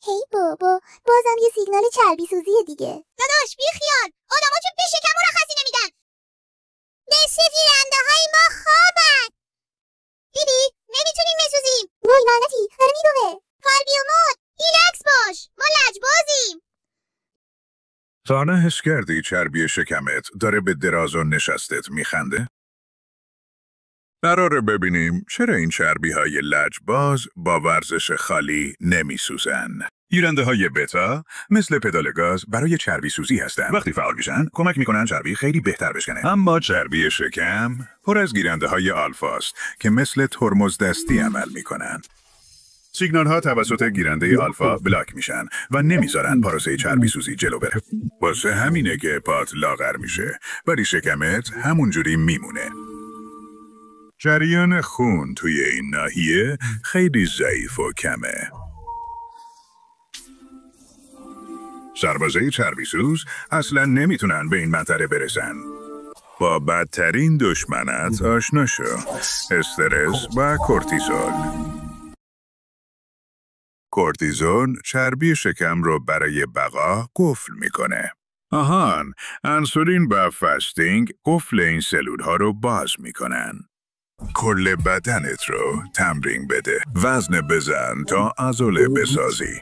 هی بابا، بازم یه سیگنال چربی سوزیه دیگه. داداش بی خیال، آدما که به شکم مرخصی نمیدن. نصف گیرنده های ما خوابن. دیدی؟ نمیتونیم بسوزیم. وای لعنتی، داره میدوه. قلبی و مات، ریلکس باش، ما لجبازیم. تا نه حس کردی چربی شکمت داره به دراز و نشستت میخنده؟ قراره ببینیم چرا این چربی های لجباز با ورزش خالی نمیسوزن. گیرنده های بتا مثل پدال گاز برای چربی سوزی هستن. وقتی فعال میشن کمک میکنن چربی خیلی بهتر بشکنه. اما چربی شکم پر از گیرنده های آلفاست که مثل ترمز دستی عمل میکنن. سیگنال ها توسط گیرنده آلفا بلاک میشن و نمیذارن پروسه چربی سوزی جلو بره. واسه همینه که پات لاغر میشه ولی شکمت همونجوری میمونه. جریان خون توی این ناحیه خیلی ضعیف و کمه. سربازای چربیسوز اصلا نمیتونن به این منطقه برسن. با بدترین دشمنت آشنا شو. استرس و کورتیزول. کورتیزول چربی شکم رو برای بقا قفل میکنه. آهان، انسولین و فاستینگ قفل این سلول ها رو باز میکنن. کل بدنت رو تمرین بده. وزن بزن تا عضله بسازی.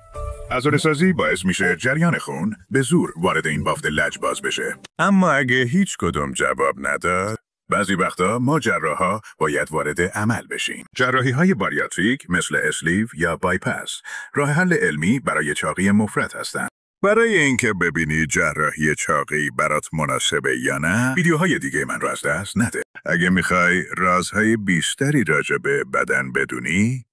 عضله سازی باعث میشه جریان خون به زور وارد این بافت لجباز بشه. اما اگه هیچ کدوم جواب نداد، بعضی وقتا ما جراحا باید وارد عمل بشیم. جراحی های باریاتریک مثل اسلیو یا بایپاس راه حل علمی برای چاقی مفرط هستند. برای اینکه ببینی جراحی چاقی برات مناسبه یا نه، ویدیوهای دیگه من رو از دست نده. اگه میخوای رازهای بیشتری راجع به بدن بدونی،